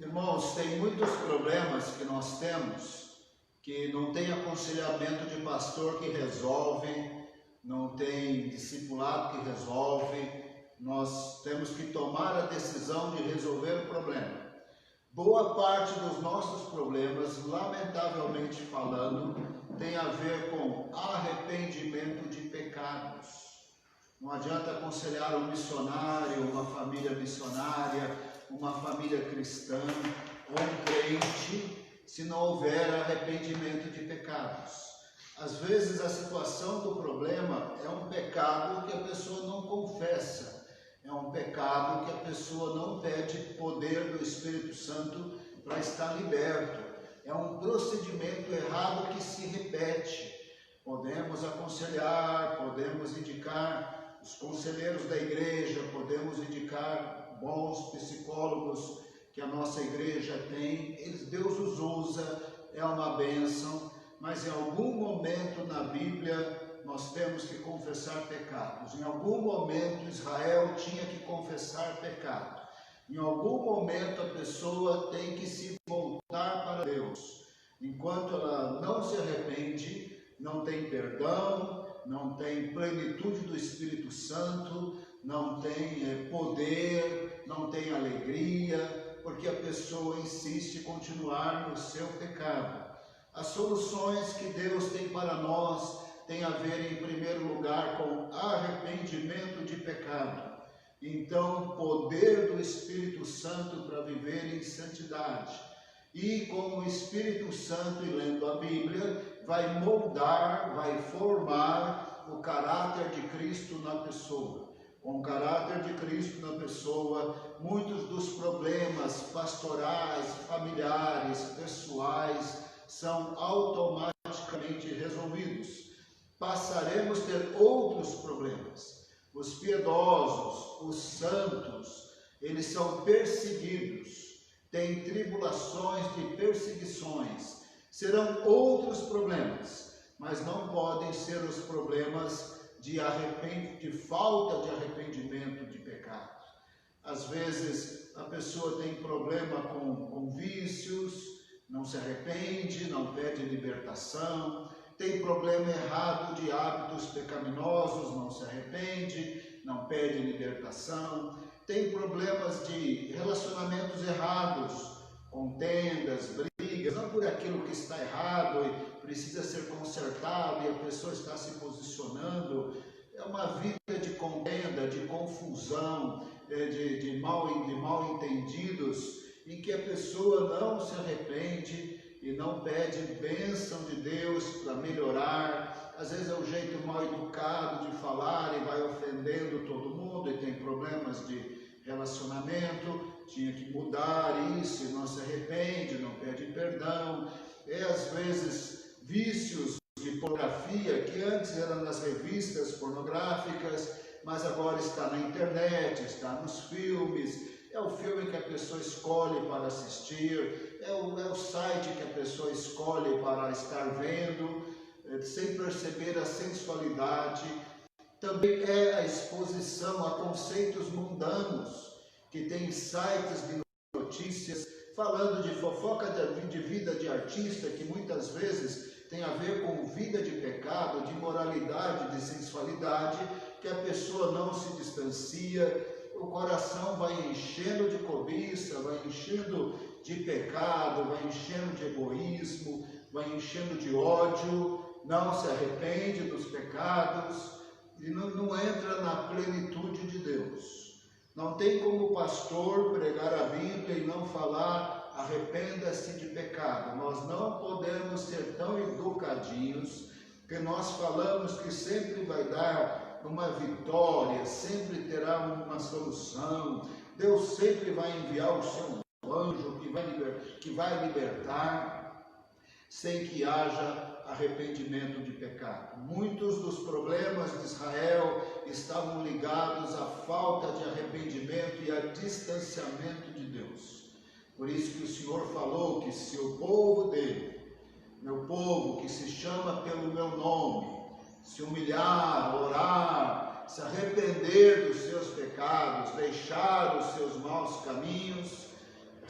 Irmãos, tem muitos problemas que nós temos que não tem aconselhamento de pastor que resolve, não tem discipulado que resolve. Nós temos que tomar a decisão de resolver o problema. Boa parte dos nossos problemas, lamentavelmente falando, tem a ver com arrependimento de pecados. Não adianta aconselhar um missionário, uma família missionária, uma família cristã ou um crente, se não houver arrependimento de pecados. Às vezes a situação do problema é um pecado que a pessoa não confessa, é um pecado que a pessoa não pede poder do Espírito Santo para estar liberto, é um procedimento errado que se repete. Podemos aconselhar, podemos indicar os conselheiros da igreja, podemos indicar bons psicólogos que a nossa igreja tem, Deus os usa, é uma bênção, mas em algum momento na Bíblia nós temos que confessar pecados. Em algum momento Israel tinha que confessar pecado. Em algum momento a pessoa tem que se voltar para Deus. Enquanto ela não se arrepende, não tem perdão, não tem plenitude do Espírito Santo, não tem poder, não tem alegria, porque a pessoa insiste em continuar no seu pecado. As soluções que Deus tem para nós têm a ver, em primeiro lugar, com arrependimento de pecado. Então, o poder do Espírito Santo para viver em santidade. E com o Espírito Santo, e lendo a Bíblia, vai moldar, vai formar o caráter de Cristo na pessoa. Com o caráter de Cristo na pessoa, muitos dos problemas pastorais, familiares, pessoais, são automaticamente resolvidos. Passaremos a ter outros problemas. Os piedosos, os santos, eles são perseguidos, têm tribulações de perseguições. Serão outros problemas, mas não podem ser os problemas de falta de arrependimento de pecado. Às vezes a pessoa tem problema com vícios, não se arrepende, não pede libertação, tem problema errado de hábitos pecaminosos, não se arrepende, não pede libertação, tem problemas de relacionamentos errados, contendas, brigas, não por aquilo que está errado e precisa ser consertado e a pessoa está se posicionando. É uma vida de contenda, de confusão, de mal entendidos, em que a pessoa não se arrepende e não pede bênção de Deus para melhorar. Às vezes é um jeito mal educado de falar e vai ofendendo todo mundo e tem problemas de relacionamento, tinha que mudar isso e não se arrepende, não pede perdão. Às vezes vícios de pornografia, que antes eram nas revistas pornográficas, mas agora está na internet, está nos filmes. É o filme que a pessoa escolhe para assistir, é o site que a pessoa escolhe para estar vendo, sem perceber a sensualidade. Também é a exposição a conceitos mundanos, que tem sites de notícias falando de fofoca de vida de artista, que muitas vezes tem a ver com vida de pecado, de moralidade, de sensualidade, que a pessoa não se distancia. O coração vai enchendo de cobiça, vai enchendo de pecado, vai enchendo de egoísmo, vai enchendo de ódio, não se arrepende dos pecados e não entra na plenitude de Deus. Não tem como pastor pregar a Bíblia e não falar arrependa-se de pecado. Nós não podemos ser tão educadinhos que nós falamos que sempre vai dar uma vitória, sempre terá uma solução, Deus sempre vai enviar o seu anjo que vai libertar, sem que haja arrependimento de pecado. Muitos dos problemas de Israel estavam ligados à falta de arrependimento e a distanciamento de Deus. Por isso que o Senhor falou que se o povo dele, meu povo que se chama pelo meu nome, se humilhar, orar, se arrepender dos seus pecados, deixar os seus maus caminhos,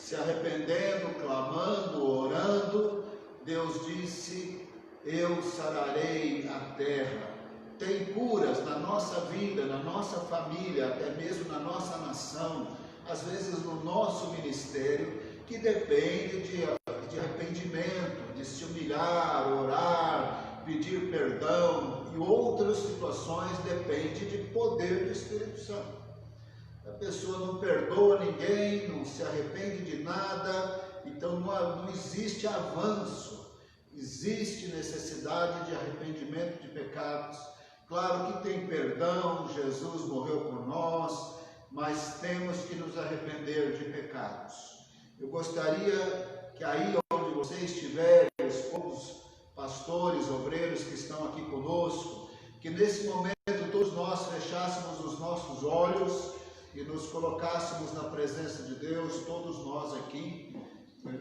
se arrependendo, clamando, orando, Deus disse: eu sararei a terra. Tem curas na nossa vida, na nossa família, até mesmo na nossa nação, às vezes no nosso ministério, que depende de arrependimento, de se humilhar, orar, pedir perdão, e outras situações depende de poder do Espírito Santo. A pessoa não perdoa ninguém, não se arrepende de nada, então não existe avanço, existe necessidade de arrependimento de pecados. Claro que tem perdão, Jesus morreu por nós, mas temos que nos arrepender de pecados. Eu gostaria que aí onde você estiver, os pastores, obreiros que estão aqui conosco, que nesse momento todos nós fechássemos os nossos olhos e nos colocássemos na presença de Deus, todos nós aqui,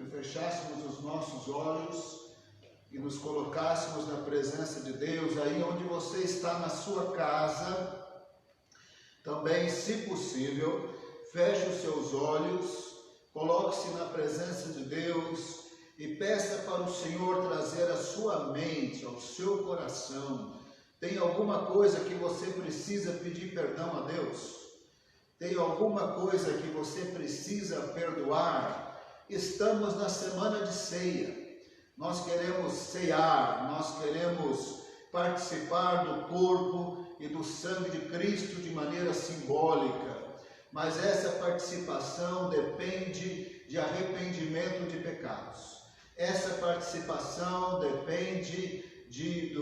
fechássemos os nossos olhos e nos colocássemos na presença de Deus, aí onde você está na sua casa, também, se possível, feche os seus olhos, coloque-se na presença de Deus e peça para o Senhor trazer à sua mente, ao seu coração. Tem alguma coisa que você precisa pedir perdão a Deus? Tem alguma coisa que você precisa perdoar? Estamos na semana de ceia. Nós queremos ceiar, nós queremos participar do corpo e do sangue de Cristo de maneira simbólica. Mas essa participação depende de arrependimento de pecados. Essa participação depende de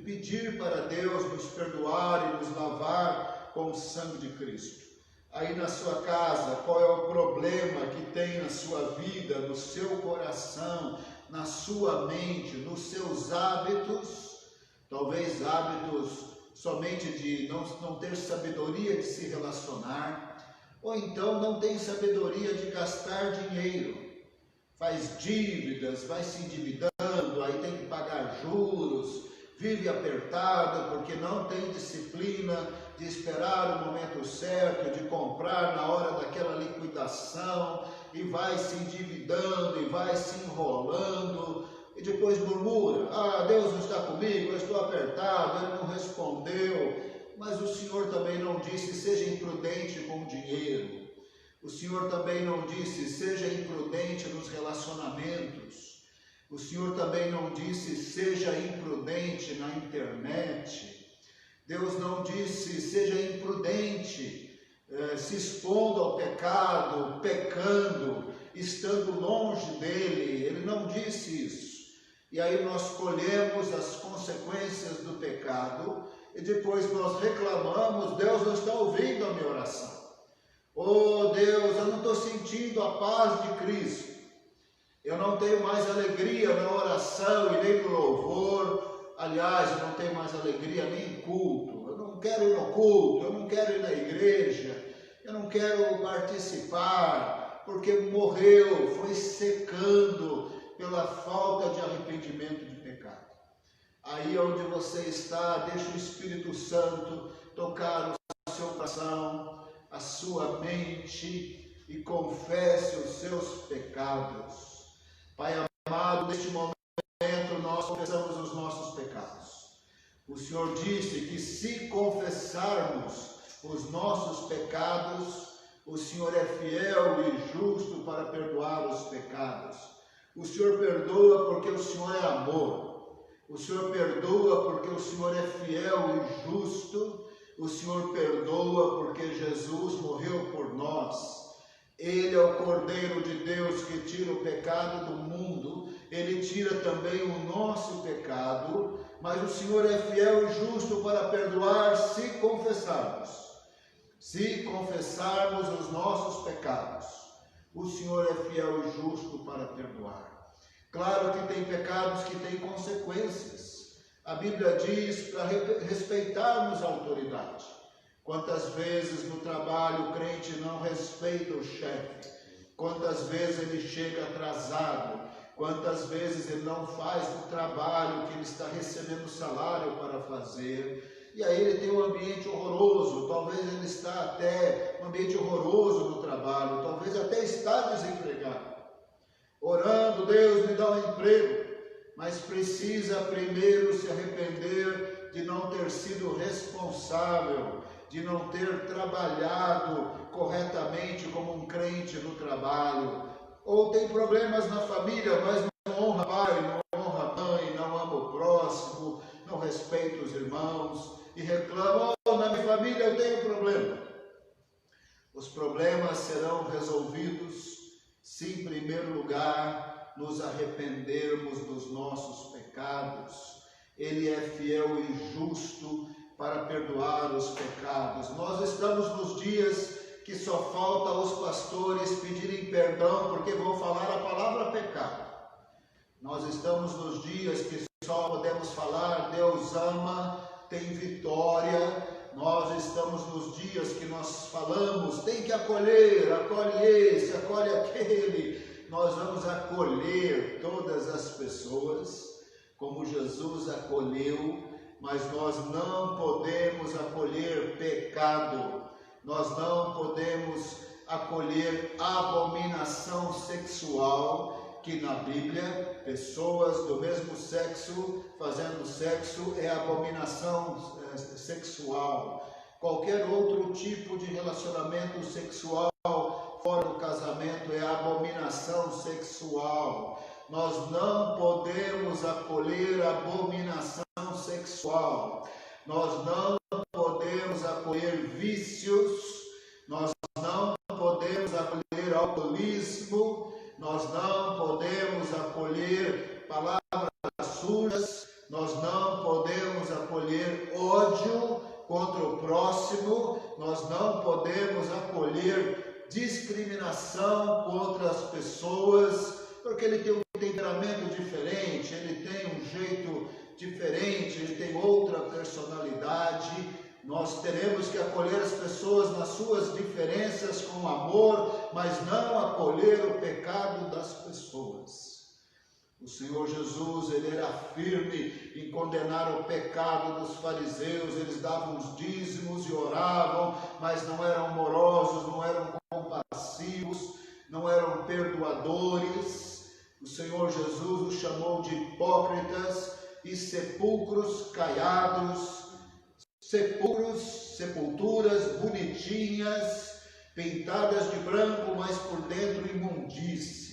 pedir para Deus nos perdoar e nos lavar com o sangue de Cristo. Aí na sua casa, qual é o problema que tem na sua vida, no seu coração, na sua mente, nos seus hábitos? Talvez hábitos somente de não ter sabedoria de se relacionar, ou então não tem sabedoria de gastar dinheiro, faz dívidas, vai se endividando, aí tem que pagar juros, vive apertado porque não tem disciplina de esperar o momento certo, de comprar na hora daquela liquidação, e vai se endividando e vai se enrolando, e depois murmura: ah, Deus não está comigo, eu estou apertado, Ele não respondeu. Mas o Senhor também não disse: seja imprudente com o dinheiro. O Senhor também não disse: seja imprudente nos relacionamentos. O Senhor também não disse: seja imprudente na internet. Deus não disse: seja imprudente, se expondo ao pecado, pecando, estando longe dele. Ele não disse isso. E aí nós colhemos as consequências do pecado e depois nós reclamamos: Deus não está ouvindo a minha oração. Oh Deus, eu não estou sentindo a paz de Cristo. Eu não tenho mais alegria na oração e nem no louvor. Aliás, eu não tenho mais alegria nem em culto. Eu não quero ir no culto, eu não quero ir na igreja, eu não quero participar, porque morreu, foi secando pela falta de arrependimento de pecado. Aí onde você está, deixa o Espírito Santo tocar o seu coração, a sua mente, e confesse os seus pecados. Pai amado, neste momento nós confessamos os nossos pecados. O Senhor disse que se confessarmos os nossos pecados, o Senhor é fiel e justo para perdoar os pecados. O Senhor perdoa porque o Senhor é amor. O Senhor perdoa porque o Senhor é fiel e justo. O Senhor perdoa porque Jesus morreu por nós. Ele é o Cordeiro de Deus que tira o pecado do mundo. Ele tira também o nosso pecado. Mas o Senhor é fiel e justo para perdoar se confessarmos. Se confessarmos os nossos pecados, o Senhor é fiel e justo para perdoar. Claro que tem pecados que têm consequências. A Bíblia diz para respeitarmos a autoridade. Quantas vezes no trabalho o crente não respeita o chefe? Quantas vezes ele chega atrasado? Quantas vezes ele não faz o trabalho que ele está recebendo salário para fazer? e aí ele tem um ambiente horroroso, talvez ele está até um ambiente horroroso no trabalho, talvez até está desempregado, orando, Deus me dá um emprego, mas precisa primeiro se arrepender de não ter sido responsável, de não ter trabalhado corretamente como um crente no trabalho, ou tem problemas na família, mas não honra pai, não honra mãe, não ama o próximo, não respeita os irmãos e reclama, na minha família eu tenho problema. Os problemas serão resolvidos se, em primeiro lugar, nos arrependermos dos nossos pecados. Ele é fiel e justo para perdoar os pecados. Nós estamos nos dias que só falta os pastores pedirem perdão porque vão falar a palavra pecado. Nós estamos nos dias que só podemos falar Deus ama, tem vitória. Nós estamos nos dias que nós falamos tem que acolher, acolhe esse, acolhe aquele. Nós vamos acolher todas as pessoas como Jesus acolheu, mas nós não podemos acolher pecado. Nós não podemos acolher abominação sexual, que na Bíblia, pessoas do mesmo sexo fazendo sexo é abominação sexual. Qualquer outro tipo de relacionamento sexual fora do casamento é abominação sexual. Nós não podemos acolher abominação sexual. Nós não podemos acolher vícios, nós não podemos acolher alcoolismo, nós não podemos acolher palavras sujas, nós não podemos acolher ódio contra o próximo, nós não podemos acolher discriminação contra as pessoas, porque ele tem um temperamento diferente, ele tem um jeito diferente, ele tem outra personalidade. Nós teremos que acolher as pessoas nas suas diferenças com amor, mas não acolher o pecado das pessoas. O Senhor Jesus, ele era firme em condenar o pecado dos fariseus. Eles davam os dízimos e oravam, mas não eram amorosos, não eram compassivos, não eram perdoadores. O Senhor Jesus os chamou de hipócritas e sepulcros caiados, sepulturas bonitinhas, pintadas de branco, mas por dentro imundície.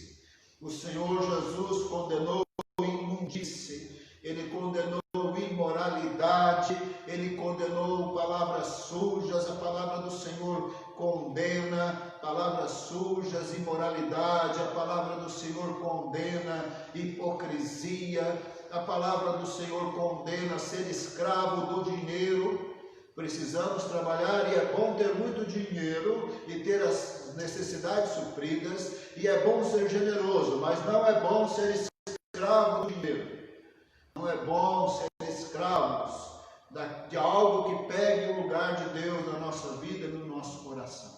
O Senhor Jesus condenou imundície, ele condenou imoralidade, ele condenou palavras sujas. A palavra do Senhor condena palavras sujas, imoralidade. A palavra do Senhor condena hipocrisia. A palavra do Senhor condena ser escravo do dinheiro. Precisamos trabalhar e é bom ter muito dinheiro e ter as necessidades supridas, e é bom ser generoso, mas não é bom ser escravo do dinheiro. Não é bom ser escravos de algo que pegue o lugar de Deus na nossa vida e no nosso coração.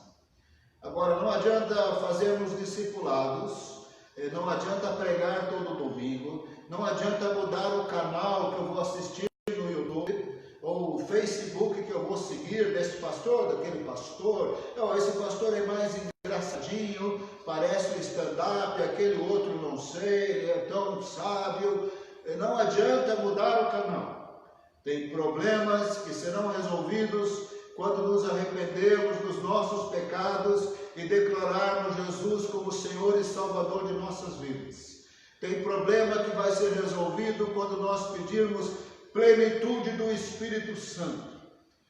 Agora, não adianta fazermos discipulados, não adianta pregar todo domingo, não adianta mudar o canal que eu vou assistir no YouTube, ou o Facebook que eu vou seguir desse pastor, daquele pastor. Não, esse pastor é mais engraçadinho, parece um stand-up, aquele outro não sei, ele é tão sábio. Não adianta mudar o canal. Tem problemas que serão resolvidos quando nos arrependermos dos nossos pecados e declararmos Jesus como Senhor e Salvador de nossas vidas. Tem problema que vai ser resolvido quando nós pedirmos plenitude do Espírito Santo.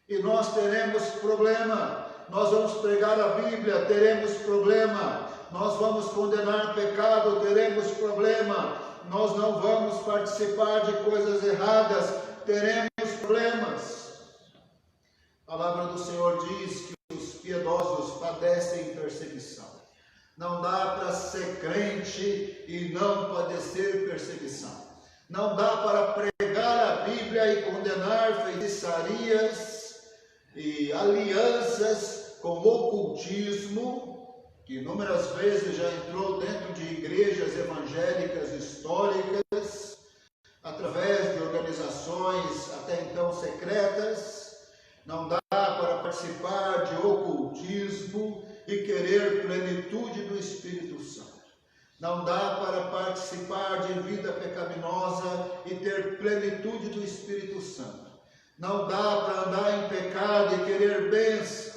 E nós teremos problema. Nós vamos pregar a Bíblia, teremos problema. Nós vamos condenar pecado, teremos problema. Nós não vamos participar de coisas erradas, teremos problemas. A palavra do Senhor diz que os piedosos padecem perseguição. Não dá para ser crente e não padecer perseguição. Não dá para pregar a Bíblia e condenar feitiçarias e alianças com ocultismo, que inúmeras vezes já entrou dentro de igrejas evangélicas históricas, através de organizações até então secretas, Não dá para participar de ocultismo e querer plenitude do Espírito Santo. Não dá para participar de vida pecaminosa e ter plenitude do Espírito Santo. Não dá para andar em pecado e querer bênção.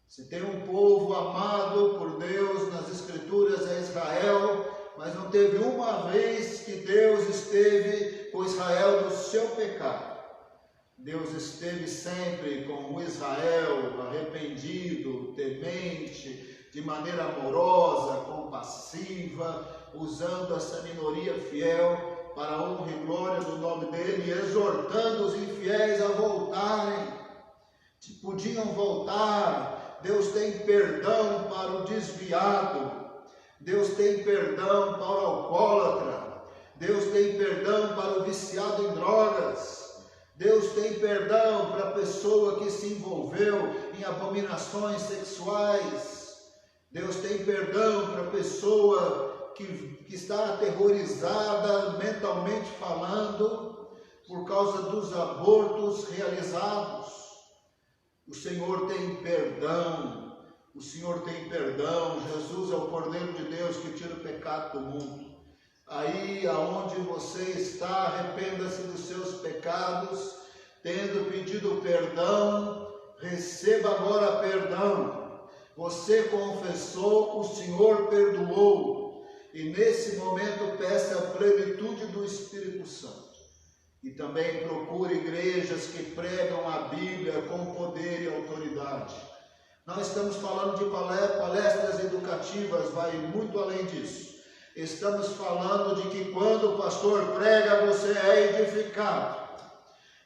Se tem um povo amado por Deus nas Escrituras é Israel, mas não teve uma vez que Deus esteve com Israel no seu pecado. Deus esteve sempre com o Israel arrependido, temente, de maneira amorosa, compassiva, usando essa minoria fiel para a honra e glória do nome dele, e exortando os infiéis a voltarem. Se podiam voltar, Deus tem perdão para o desviado, Deus tem perdão para o alcoólatra, Deus tem perdão para o viciado em drogas, Deus tem perdão para a pessoa que se envolveu em abominações sexuais, Deus tem perdão para a pessoa que está aterrorizada mentalmente falando por causa dos abortos realizados. O Senhor tem perdão, o Senhor tem perdão. Jesus é o Cordeiro de Deus que tira o pecado do mundo. Aí aonde você está, arrependa-se dos seus pecados, tendo pedido perdão, receba agora perdão. Você confessou, o Senhor perdoou, e nesse momento peça a plenitude do Espírito Santo. E também procure igrejas que pregam a Bíblia com poder e autoridade. Não estamos falando de palestras educativas, vai muito além disso. Estamos falando de que quando o pastor prega, você é edificado.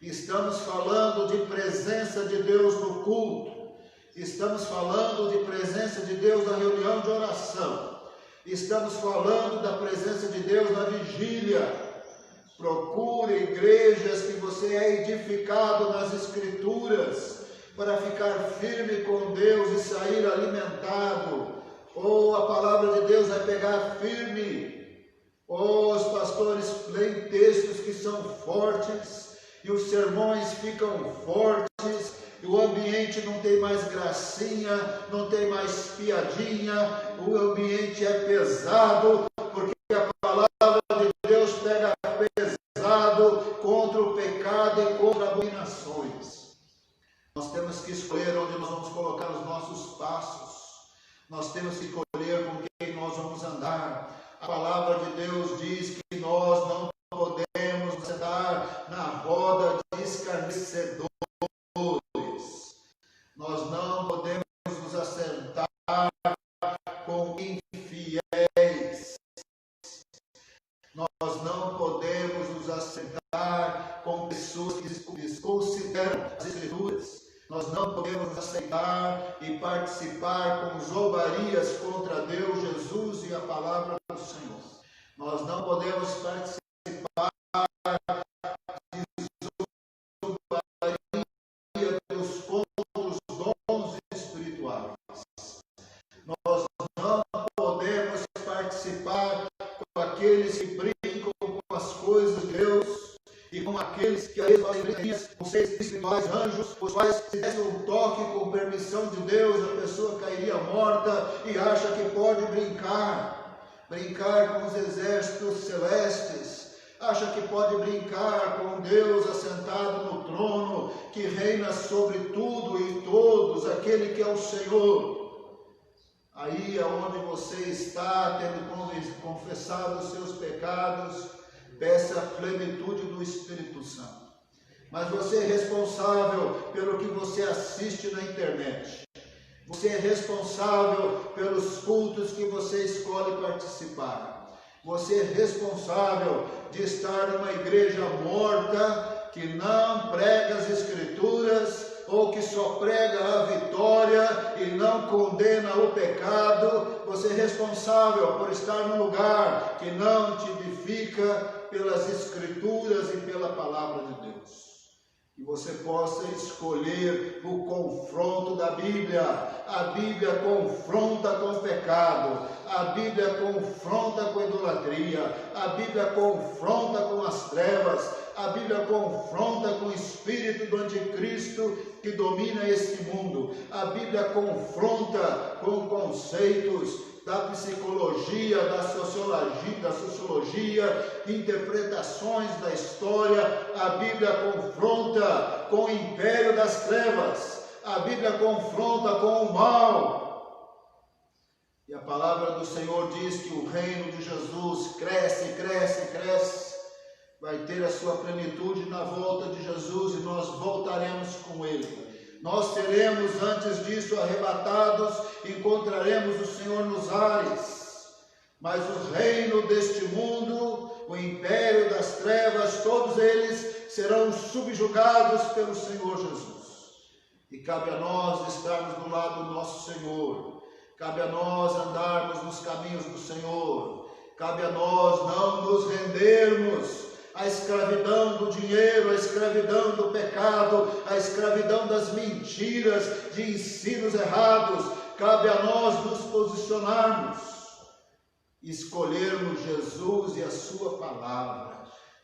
Estamos falando de presença de Deus no culto. Estamos falando de presença de Deus na reunião de oração. Estamos falando da presença de Deus na vigília. Procure igrejas que você é edificado nas Escrituras para ficar firme com Deus e sair alimentado. Ou a palavra de Deus vai pegar firme. Ou os pastores leem textos que são fortes e os sermões ficam fortes e o ambiente não tem mais gracinha, não tem mais piadinha, o ambiente é pesado, porque a palavra de Deus pega pesado contra o pecado e contra abominações. Nós temos que escolher onde nós vamos colocar os nossos passos. Nós temos que escolher com quem nós vamos andar. A palavra de Deus diz que nós não podemos sentar na roda de escarnecedores. Nós não podemos nos assentar com infiéis. Nós não podemos nos assentar com pessoas que desconsideram as Escrituras. Nós não podemos aceitar e participar com zombarias contra Deus, Jesus e a palavra do Senhor. Nós não podemos participar de zombaria contra os dons espirituais. Nós não podemos participar com aqueles que brincam com as coisas de Deus e com aqueles que com seres espirituais, anjos, os quais se desse um toque com permissão de Deus, a pessoa cairia morta e acha que pode brincar com os exércitos celestes, acha que pode brincar com Deus assentado no trono, que reina sobre tudo e todos, aquele que é o Senhor. Aí aonde você está, tendo confessado os seus pecados, peça a plenitude do Espírito Santo. Mas você é responsável pelo que você assiste na internet. Você é responsável pelos cultos que você escolhe participar. Você é responsável de estar numa igreja morta, que não prega as Escrituras, ou que só prega a vitória e não condena o pecado. Você é responsável por estar num lugar que não te edifica pelas Escrituras e pela palavra de Deus. Que você possa escolher o confronto da Bíblia. A Bíblia confronta com o pecado, a Bíblia confronta com a idolatria, a Bíblia confronta com as trevas, A Bíblia confronta com o espírito do anticristo que domina este mundo. A Bíblia confronta com conceitos da psicologia, da sociologia, interpretações da história. A Bíblia confronta com o império das trevas. A Bíblia confronta com o mal. E a palavra do Senhor diz que o reino de Jesus cresce, cresce, cresce. Vai ter a sua plenitude na volta de Jesus e nós voltaremos com Ele. Nós seremos antes disso arrebatados, encontraremos o Senhor nos ares. Mas o reino deste mundo, o império das trevas, todos eles serão subjugados pelo Senhor Jesus. E cabe a nós estarmos do lado do nosso Senhor. Cabe a nós andarmos nos caminhos do Senhor. Cabe a nós não nos rendermos à escravidão do dinheiro, à escravidão do pecado, à escravidão das mentiras, de ensinos errados. Cabe a nós nos posicionarmos, escolhermos Jesus e a sua palavra.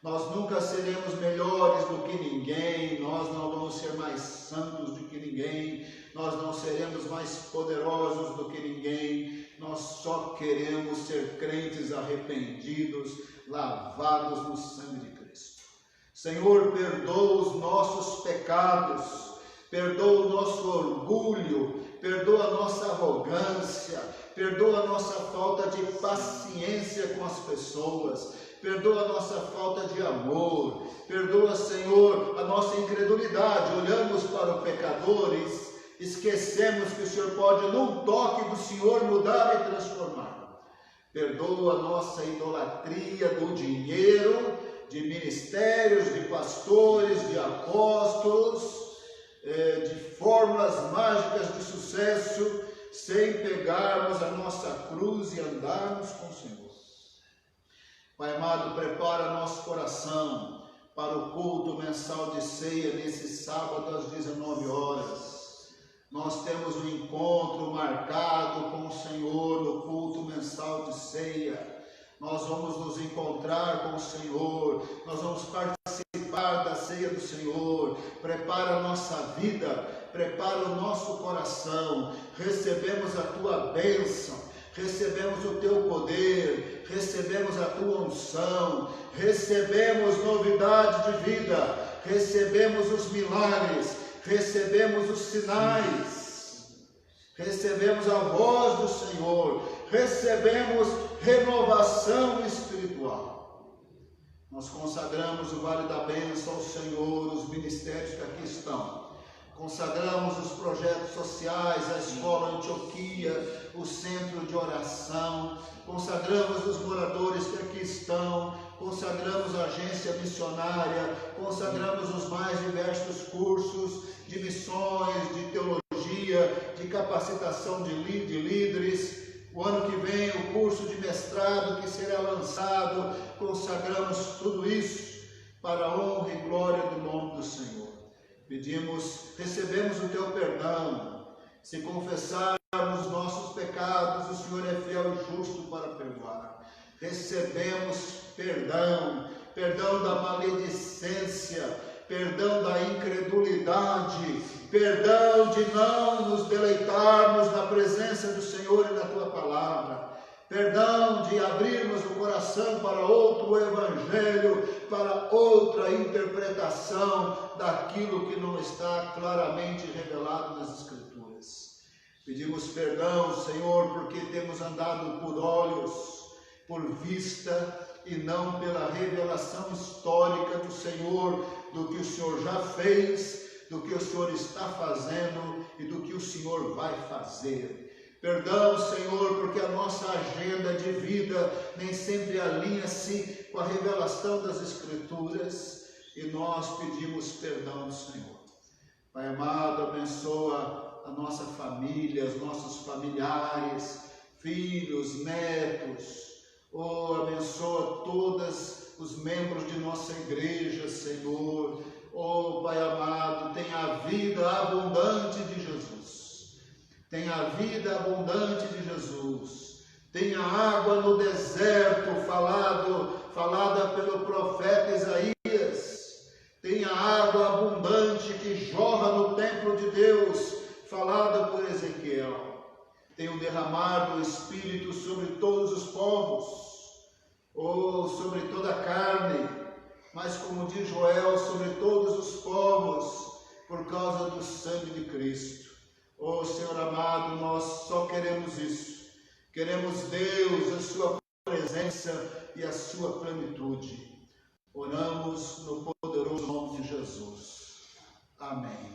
Nós nunca seremos melhores do que ninguém, nós não vamos ser mais santos do que ninguém, nós não seremos mais poderosos do que ninguém, nós só queremos ser crentes arrependidos, lavados no sangue de Cristo. Senhor, perdoa os nossos pecados, perdoa o nosso orgulho, perdoa a nossa arrogância, perdoa a nossa falta de paciência com as pessoas, perdoa a nossa falta de amor, perdoa, Senhor, a nossa incredulidade. Olhamos para o pecador e esquecemos que o Senhor pode, num toque do Senhor, mudar e transformar. Perdoa a nossa idolatria do dinheiro, de ministérios, de pastores, de apóstolos, de fórmulas mágicas de sucesso, sem pegarmos a nossa cruz e andarmos com o Senhor. Pai amado, prepara nosso coração para o culto mensal de ceia nesse sábado às 19 horas. Nós temos um encontro marcado com o Senhor no culto mensal de ceia. Nós vamos nos encontrar com o Senhor, nós vamos participar da ceia do Senhor. Prepara a nossa vida, prepara o nosso coração. Recebemos a tua bênção, recebemos o teu poder, recebemos a tua unção, recebemos novidade de vida, recebemos os milagres, recebemos os sinais, recebemos a voz do Senhor, recebemos renovação espiritual. Nós consagramos o Vale da Bênção ao Senhor, os ministérios que aqui estão. Consagramos os projetos sociais, a Escola Antioquia, o Centro de Oração. Consagramos os moradores que aqui estão. Consagramos a agência missionária. Consagramos os mais diversos cursos de missões, de teologia, de capacitação de líderes. O ano que vem, o curso de mestrado que será lançado. Consagramos tudo isso para a honra e glória do nome do Senhor. Recebemos o teu perdão. Se confessarmos nossos pecados, o Senhor é fiel e justo para perdoar. Recebemos perdão, perdão da maledicência, perdão da incredulidade, perdão de não nos deleitarmos na presença do Senhor e na tua palavra. Perdão de abrirmos o coração para outro evangelho, para outra interpretação daquilo que não está claramente revelado nas Escrituras. Pedimos perdão, Senhor, porque temos andado por olhos, por vista e não pela revelação histórica do Senhor, do que o Senhor já fez, do que o Senhor está fazendo e do que o Senhor vai fazer. Perdão, Senhor, porque a nossa agenda de vida nem sempre alinha-se com a revelação das Escrituras e nós pedimos perdão, Senhor. Pai amado, abençoa a nossa família, os nossos familiares, filhos, netos. Oh, abençoa todos os membros de nossa igreja, Senhor. Oh, Pai amado, tenha a vida abundante de Jesus. Tenha a vida abundante de Jesus. Tenha água no deserto, falada pelo profeta Isaías. tem o derramar do Espírito sobre todos os povos, ou sobre toda a carne, mas como diz Joel, sobre todos os povos, por causa do sangue de Cristo. Oh Senhor amado, nós só queremos isso. Queremos Deus, a sua presença e a sua plenitude. Oramos no poderoso nome de Jesus. Amém.